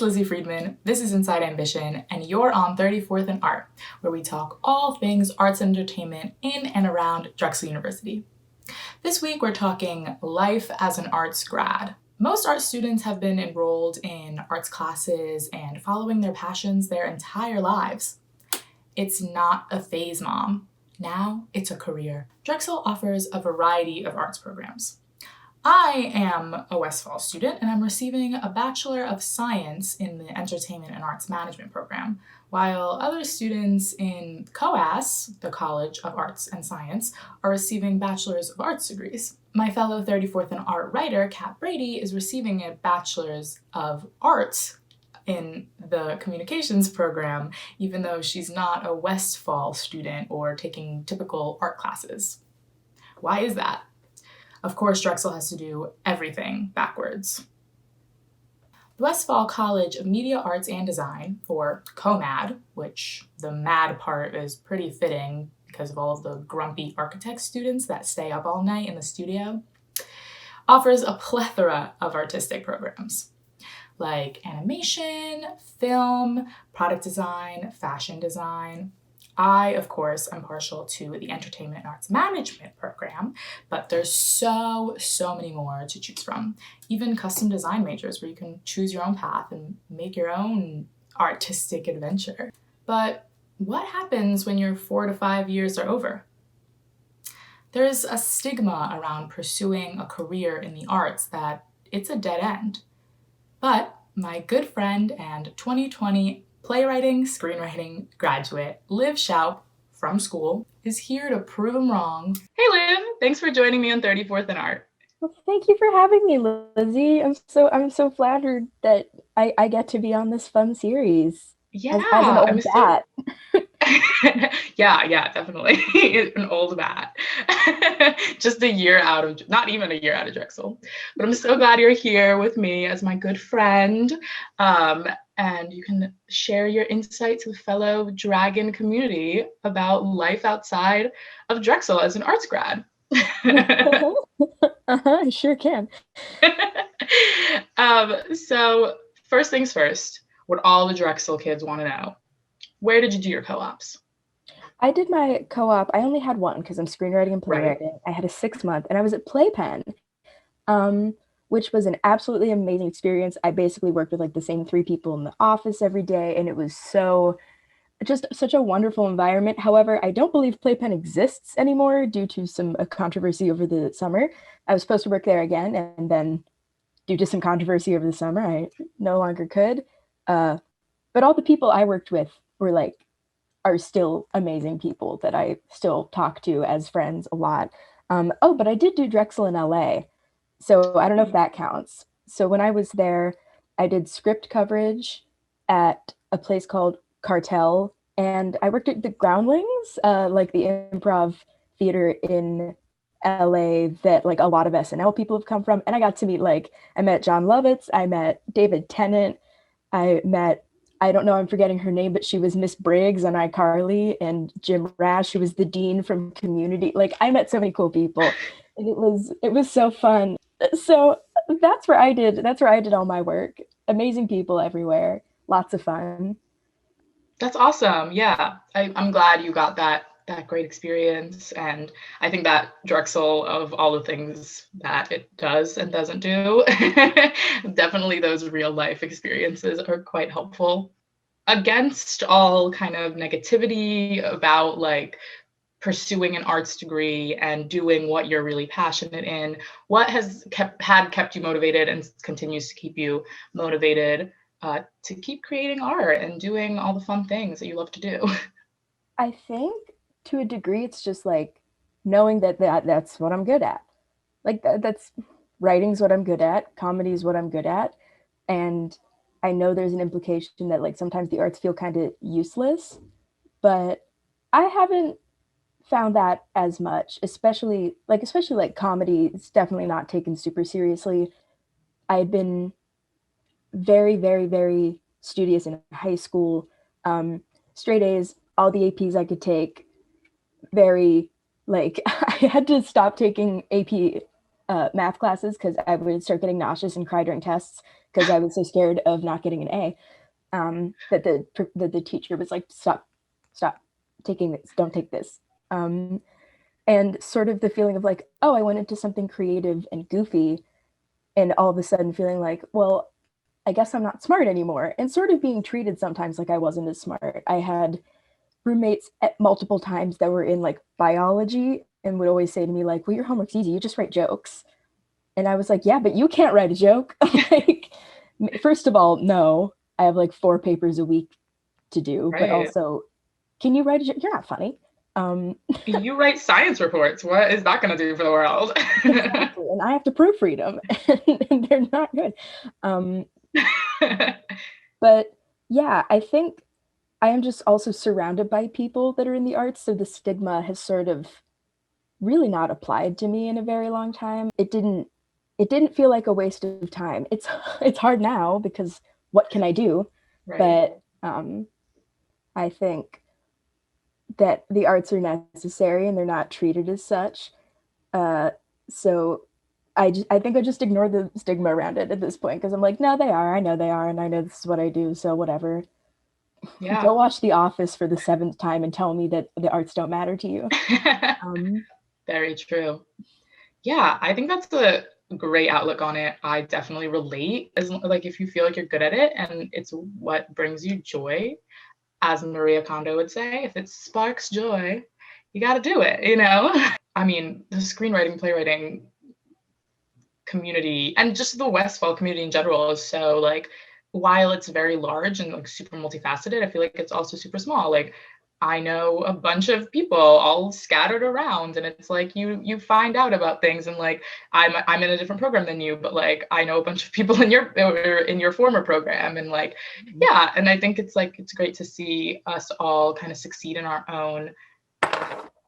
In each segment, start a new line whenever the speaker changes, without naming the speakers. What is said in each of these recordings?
it's Lizzie Friedman, this is Inside Ambition, and you're on 34th and Art, where we talk all things arts and entertainment in and around Drexel University. This week we're talking life as an arts grad. Most art students have been enrolled in arts classes and following their passions their entire lives. It's not a phase, Mom. Now it's a career. Drexel offers a variety of arts programs. I am a Westphal student and I'm receiving a Bachelor of Science in the Entertainment and Arts Management program, while other students in COAS, the College of Arts and Science, are receiving Bachelors of Arts degrees. My fellow 34th and Art writer, Kat Brady, is receiving a Bachelor's of Arts in the Communications program, even though she's not a Westphal student or taking typical art classes. Why is that? Of course, Drexel has to do everything backwards. The Westphal College of Media Arts and Design, or COMAD, which the mad part is pretty fitting because of all of the grumpy architect students that stay up all night in the studio, offers a plethora of artistic programs like animation, film, product design, fashion design. I, of course, am partial to the Entertainment and Arts Management program, but there's so many more to choose from. Even custom design majors where you can choose your own path and make your own artistic adventure. But what happens when your 4 to 5 years are over? There's a stigma around pursuing a career in the arts that it's a dead end. But my good friend and 2020 playwriting, screenwriting graduate, Liv Shoup from school, is here to prove them wrong. Hey Liv, thanks for joining me on 34th and Art.
Well, thank you for having me, Lizzie. I'm so flattered that I get to be on this fun series.
Yeah,
as an old bat.
Yeah, definitely. An old bat. Just a year out of, not even a year out of Drexel. But I'm so glad you're here with me as my good friend. And you can share your insights with fellow dragon community about life outside of Drexel as an arts grad.
I sure can.
So first things first, what all the Drexel kids want to know. Where did you do your co-ops?
I did my co-op. I only had one because I'm screenwriting and playwriting. Right. I had a 6-month and I was at Playpen, which was an absolutely amazing experience. I basically worked with like the same 3 people in the office every day, and it was just such a wonderful environment. However, I don't believe Playpen exists anymore due to some controversy over the summer. I was supposed to work there again, and then due to some controversy over the summer, I no longer could. But all the people I worked with are still amazing people that I still talk to as friends a lot. But I did do Drexel in LA. So I don't know if that counts. So when I was there, I did script coverage at a place called Cartel, and I worked at the Groundlings, like the improv theater in LA that like a lot of SNL people have come from. And I got to meet I met John Lovitz, I met David Tennant, I don't know, I'm forgetting her name, but she was Miss Briggs on iCarly, and Jim Rash, who was the dean from Community. I met so many cool people, and it was so fun. So that's where I did all my work. Amazing people everywhere, lots of fun.
That's awesome. Yeah, I'm glad you got that great experience, and I think that Drexel, of all the things that it does and doesn't do, definitely those real life experiences are quite helpful. Against all kind of negativity about pursuing an arts degree and doing what you're really passionate in, what has kept you motivated and continues to keep you motivated to keep creating art and doing all the fun things that you love to do?
I think to a degree, it's just knowing that's what I'm good at. That's writing's what I'm good at. Comedy is what I'm good at. And I know there's an implication that sometimes the arts feel kind of useless, but I haven't found that as much, especially comedy. It's definitely not taken super seriously. I'd been very, very, very studious in high school, straight A's, all the APs I could take. I had to stop taking AP math classes because I would start getting nauseous and cry during tests because I was so scared of not getting an A. That the teacher was like, stop taking this, don't take this. And sort of the feeling of like, oh, I went into something creative and goofy, and all of a sudden feeling like, well, I guess I'm not smart anymore, and sort of being treated sometimes like I wasn't as smart. I had roommates at multiple times that were in like biology and would always say to me like, well, your homework's easy, you just write jokes. And I was like, yeah, but you can't write a joke. Like, first of all, no, I have like 4 papers a week to do, but
Right.
also, can you write a joke? You're not funny.
You write science reports. What is that going to do for the world?
Exactly. And I have to proofread them, and they're not good. Um, but yeah, I think I am just also surrounded by people that are in the arts, so the stigma has sort of really not applied to me in a very long time. It didn't feel like a waste of time. It's hard now because what can I do?
Right.
But I think that the arts are necessary and they're not treated as such. So I think I just ignore the stigma around it at this point because I'm like, no, they are. I know they are, and I know this is what I do. So whatever.
Yeah.
Go watch The Office for the 7th time and tell me that the arts don't matter to you.
Very true. Yeah, I think that's a great outlook on it. I definitely relate. As like if you feel like you're good at it and it's what brings you joy, as Maria Kondo would say, if it sparks joy, you got to do it, you know? I mean, the screenwriting, playwriting community and just the Westphal community in general is so like, while it's very large and like super multifaceted, I feel like it's also super small. Like I know a bunch of people all scattered around, and it's like you find out about things, and like I'm in a different program than you, but like I know a bunch of people in your former program, and like yeah, and I think it's like it's great to see us all kind of succeed in our own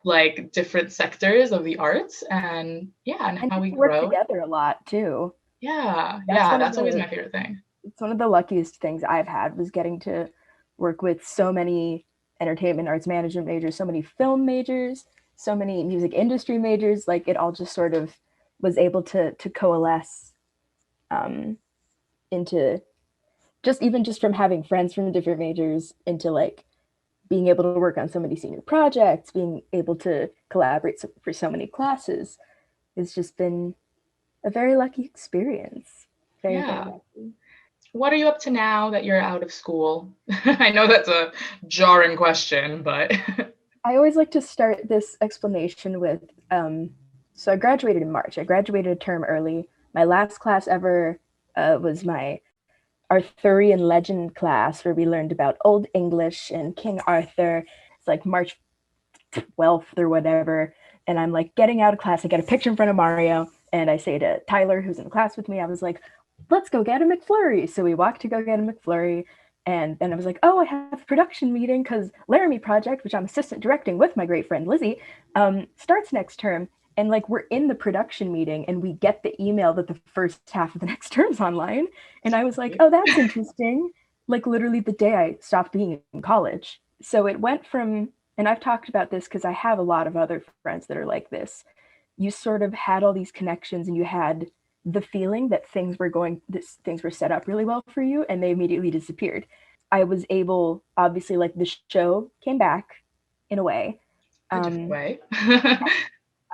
like different sectors of the arts, and yeah, and
And
how we
people work
grow.
together a lot too.
Yeah,
That's
yeah,
one of
that's always
the
my favorite thing.
it's one of the luckiest things I've had was getting to work with so many entertainment arts management majors, so many film majors, so many music industry majors. Like it all just sort of was able to coalesce um, into just even just from having friends from different majors into like being able to work on so many senior projects, being able to collaborate for so many classes. It's just been a very lucky experience. Very, very
Yeah.
lucky.
What are you up to now that you're out of school? I know that's a jarring question, but
I always like to start this explanation with so I graduated in March. I graduated a term early. My last class ever was my Arthurian legend class where we learned about Old English and King Arthur. It's like March 12th or whatever. And I'm like getting out of class. I get a picture in front of Mario. And I say to Tyler, who's in class with me, I was like, let's go get a McFlurry. So we walked to go get a McFlurry. And then I was like, oh, I have a production meeting because Laramie Project, which I'm assistant directing with my great friend Lizzie, starts next term. And like we're in the production meeting and we get the email that the first half of the next term's online. And I was like, oh, that's interesting. Like literally the day I stopped being in college. So it went from, and I've talked about this because I have a lot of other friends that are like this. You sort of had all these connections and you had the feeling that things were set up really well for you and they immediately disappeared. I was able, obviously, like the show came back in a way.
a different way.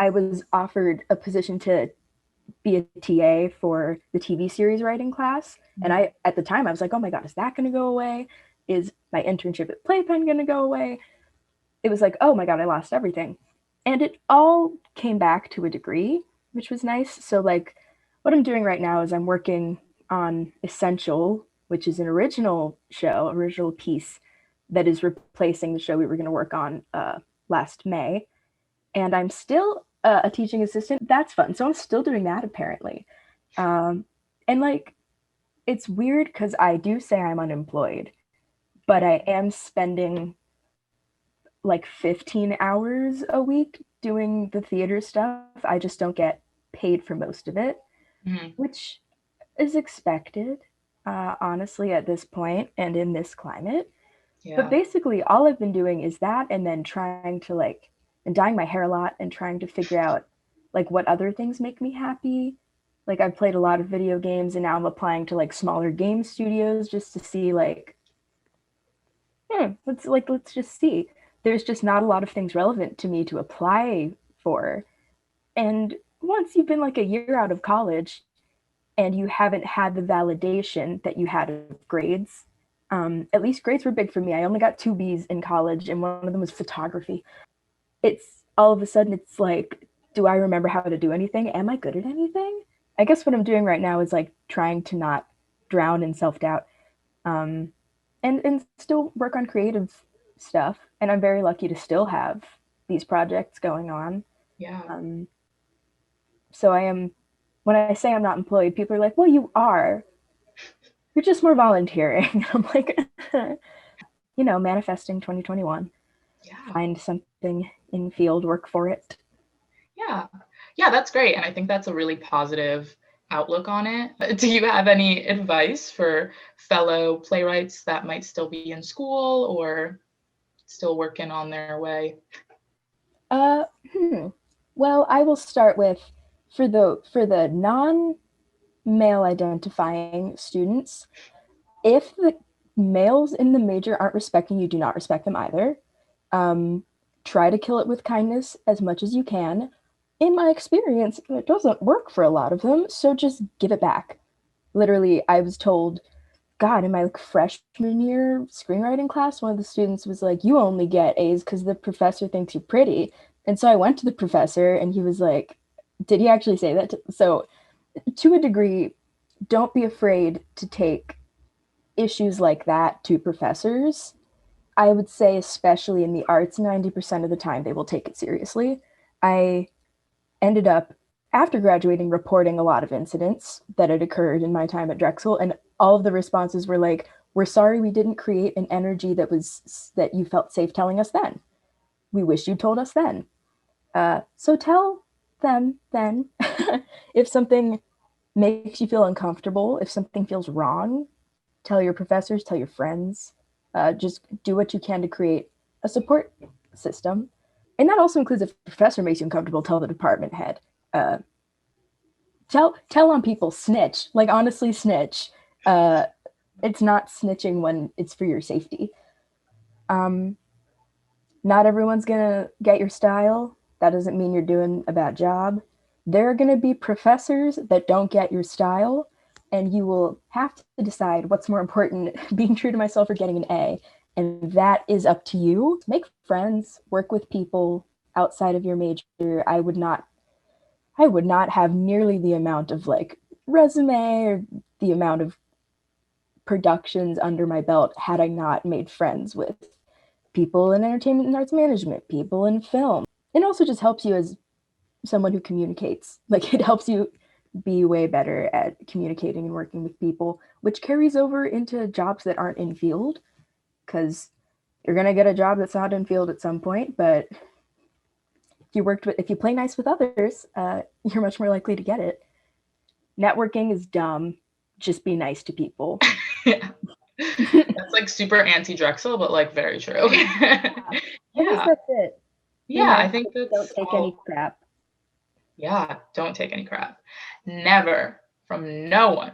I was offered a position to be a TA for the TV series writing class. And I, at the time, I was like, oh my God, is that going to go away? Is my internship at Playpen going to go away? It was like, oh my God, I lost everything. And it all came back to a degree, which was nice. So, like, what I'm doing right now is I'm working on Essential, which is an original piece that is replacing the show we were going to work on last May. And I'm still a teaching assistant. That's fun. So I'm still doing that apparently. And like, it's weird because I do say I'm unemployed, but I am spending like 15 hours a week doing the theater stuff. I just don't get paid for most of it, which is expected, honestly, at this point and in this climate. But
Yeah.
basically, all I've been doing is that and then trying to like, and dyeing my hair a lot and trying to figure out like what other things make me happy. Like I've played a lot of video games and now I'm applying to like smaller game studios just to see like, let's just see. There's just not a lot of things relevant to me to apply for. And once you've been like a year out of college and you haven't had the validation that you had of grades, at least grades were big for me. I only got 2 Bs in college and one of them was photography. It's all of a sudden it's like, do I remember how to do anything? Am I good at anything? I guess what I'm doing right now is like trying to not drown in self-doubt, and still work on creative stuff. And I'm very lucky to still have these projects going on.
Yeah.
So I am, when I say I'm not employed, people are like, well, you are. You're just more volunteering. I'm like, manifesting 2021.
Yeah.
Find something in field, work for it.
Yeah. Yeah, that's great. And I think that's a really positive outlook on it. Do you have any advice for fellow playwrights that might still be in school or still working on their way?
Well, I will start with for the non-male identifying students, if the males in the major aren't respecting you, do not respect them either. Try to kill it with kindness as much as you can. In my experience, it doesn't work for a lot of them, so just give it back. Literally, I was told, God, in my like freshman year screenwriting class, one of the students was like, you only get A's because the professor thinks you're pretty. And so I went to the professor and he was like, did he actually say that? So to a degree, don't be afraid to take issues like that to professors. I would say, especially in the arts, 90% of the time they will take it seriously. I ended up, after graduating, reporting a lot of incidents that had occurred in my time at Drexel, and all of the responses were like, we're sorry we didn't create an energy that you felt safe telling us then. We wish you told us then. So tell them then. If something makes you feel uncomfortable, if something feels wrong, tell your professors, tell your friends. Just do what you can to create a support system. And that also includes if the professor makes you uncomfortable, tell the department head. Tell on people, snitch. Like, honestly, snitch. It's not snitching when it's for your safety. Not everyone's gonna get your style. That doesn't mean you're doing a bad job. There are gonna be professors that don't get your style, and you will have to decide what's more important, being true to myself or getting an A. And that is up to you. Make friends, work with people outside of your major. I would not have nearly the amount of like resume or the amount of productions under my belt had I not made friends with people in entertainment and arts management, people in film. It also just helps you as someone who communicates. Like, it helps you be way better at communicating and working with people, which carries over into jobs that aren't in field, because you're going to get a job that's not in field at some point. But if you play nice with others, you're much more likely to get it. Networking is dumb. Just be nice to people.
Yeah. That's like super anti-Drexel, but like very true.
Yeah. I guess that's it.
Yeah, I think that's
don't take any crap.
Yeah, don't take any crap. Never, from no one.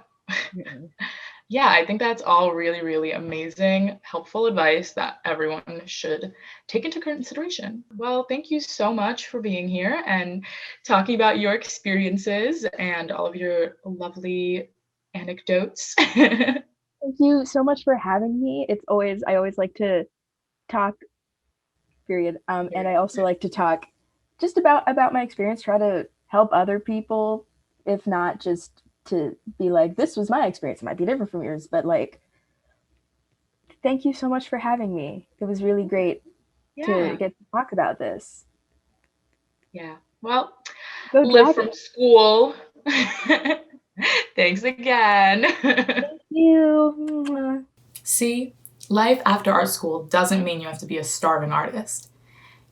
Yeah, I think that's all really, really amazing, helpful advice that everyone should take into consideration. Well, thank you so much for being here and talking about your experiences and all of your lovely anecdotes.
Thank you so much for having me. I always like to talk, period. And I also like to talk just about my experience, try to help other people, if not just to be like, this was my experience. It might be different from yours, but like, thank you so much for having me. It was really great to get to talk about this.
Yeah. Well,
Go
Liv
Dragons.
from school. Thanks again.
Thank you.
See, life after art school doesn't mean you have to be a starving artist.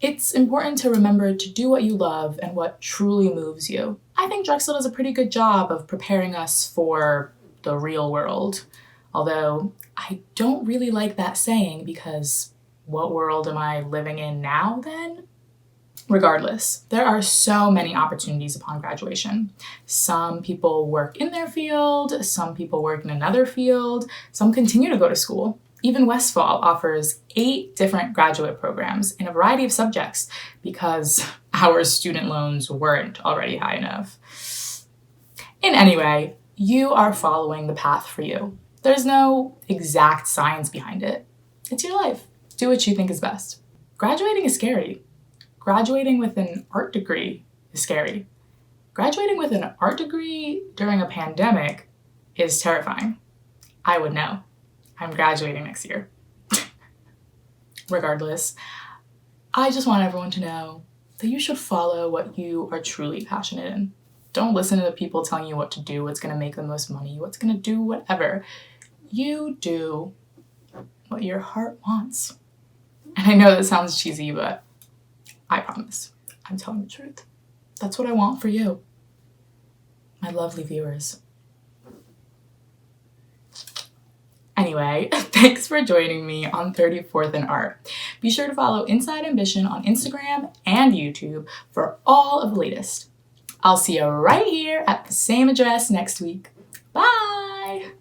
It's important to remember to do what you love and what truly moves you. I think Drexel does a pretty good job of preparing us for the real world. Although I don't really like that saying, because what world am I living in now then? Regardless, there are so many opportunities upon graduation. Some people work in their field, some people work in another field, some continue to go to school. Even Westphal offers 8 different graduate programs in a variety of subjects because our student loans weren't already high enough. In any way, you are following the path for you. There's no exact science behind it. It's your life. Do what you think is best. Graduating is scary. Graduating with an art degree is scary. Graduating with an art degree during a pandemic is terrifying. I would know. I'm graduating next year. Regardless, I just want everyone to know that you should follow what you are truly passionate in. Don't listen to the people telling you what to do, what's going to make the most money, what's going to do whatever. You do what your heart wants. And I know that sounds cheesy, but I promise, I'm telling the truth. That's what I want for you, my lovely viewers. Anyway, thanks for joining me on 34th in Art. Be sure to follow Inside Ambition on Instagram and YouTube for all of the latest. I'll see you right here at the same address next week. Bye!